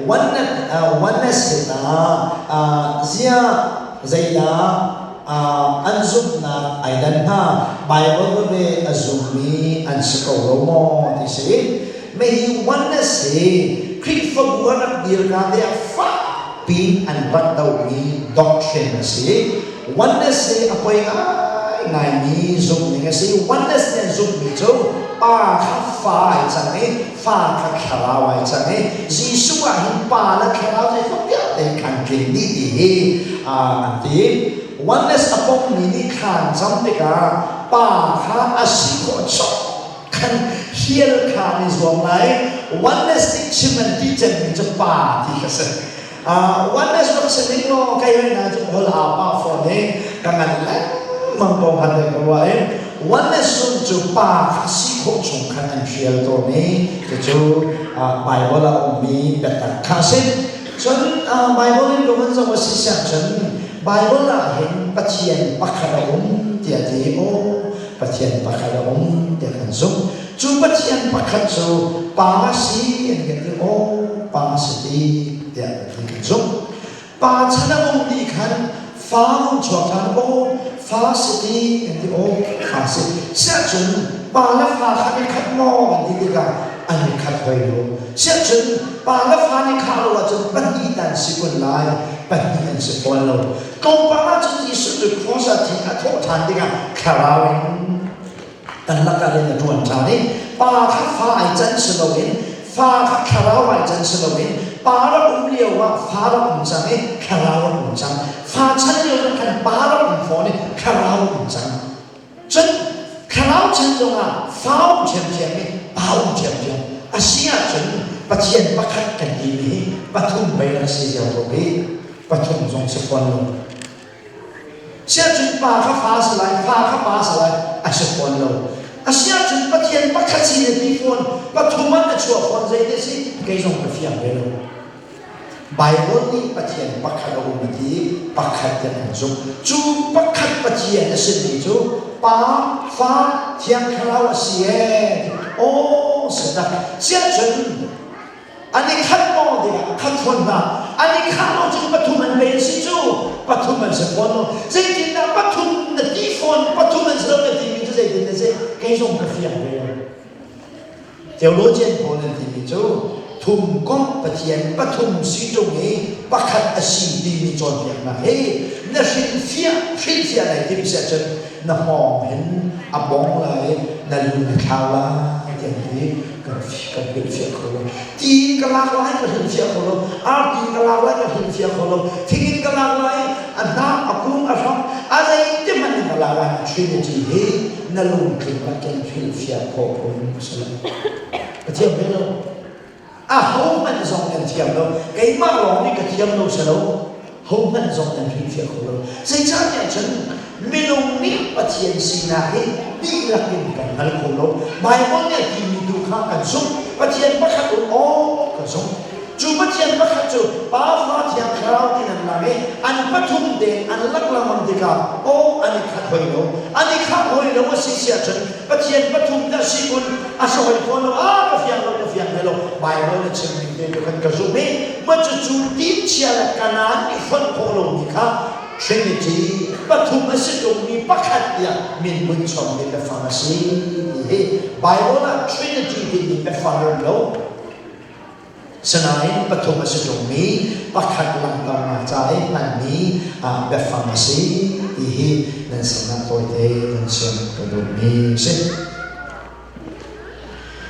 oneness na zia zaida anzum na aidan ha Bible ve azumi ansiko mo ti se may oneness se krit for buanak dir ka de fa pin and rat daw ni doctrine se oneness se apoy ngai ni zum ni se oneness ne zum ni cho pa kha fa chang ni fa kha khara wa chang ni jisu a hin pa la khara se so ya de kan ke ni di anti oneness apong ni khan cham te ka pa kha asi ko cho kan hiel khan is wrong lai oneness ti chiman ti chen ni cho pa ti ka se oneness no se ni no kai na cho hol a pa for ne kangan la mang ko han de ko wa oneness sum cho pa si ko chung khan an hiel to ne cho Bible la mi beta khasin chon Bible ni ko man so wa si sia chon Bible la hin pathian pakhara tia ti o pathian pakhara tia kan zum chu pathian pakhat chu pa si en ke ti o pa si ti tia kan zum pa chana ti khan fa chwa khan o fa si ti en ti o fa si sia chun pa la fa khan khat mo ni ti ka an khat hoi lo sia chun pa la fa ni kha lo chun pan ti dan si kun lai pan ti an si pon lo công bà chúng ta sử dụng khoa học thì thô thản đi cả khảo tận lắc ra lên là chuẩn chả đấy bà khắc phá ai chân sự đầu đến phá khắc khảo ai chân sự đầu đến bà đó liều mà phá đó chẳng ấy khảo chẳng phá chân liều nó cần bà đó phó này khảo chẳng chân khảo chân trong phá chém chém ấy bao chém chém Asia chân bắt chiên bắt khắc cần gì đấy bắt thùng bay là gì giờ rồi bắt thùng dùng sự quan luôn sia chun pa kha fa sa lai fa kha pa sa lai a se pon lo a sia chun pathian pakha chi ne ti phone pathuman na chua phone zai te si ke jong ka fiam ve lo Bible ni pathian pakha lo ni ti pakha te an zum chu pakha pathian na sin ni chu pa fa thiang khala wa si e o sa da sia chun ani khat mo de khat phone na ani khat mo chu pathuman ve si chu pathuman se phone no zai tin na pathum na ti phone pathuman se na ti mi chu zai tin na se ke jong ka fiam ve theologian phone na ti mi chu thum kom pathian pathum si chu ni pakhat asi ti mi chon fiam na he na shin fia lai ti se chen na mo hen abong lai na lu na khala ti ni kan bin fia kholo ti ka la lai ka hin fia kholo ti ka la lai ka hin fia kholo thing ka la lai ana akum asham azai te man ka la lai trinity he na lu ki ka kan fia kho sala pathian be lo ho man zong en thiam lo kai ma lo ni ka thiam lo sa lo ho man zong en fia kholo sai cha ya chen minung ni pathian sina he bi la kin kan hal kholo mai mon ne ti mi du kha kan sum pathian pakhat o kan sum chu pathian pakhat chu pa fa thiam khrau tin an la me an pathum de an lak la man de ka o an khat hoi lo an khat hoi lo wa si sia chen pathian pathum da si kun a so hoi phone ka fiang lo bai ho le chen ni de kan ka zu me ma chu ti chia la kanan ni phon pho lo ni kha Trinity pathum asitum ni pakhat ya min mun chom ni pe pharmacy he Bible la Trinity ni pe father lo sanain pathum asitum ni pakhat lang ta ma chai man ni pe pharmacy he nan sana toy de nan chen ko do ni se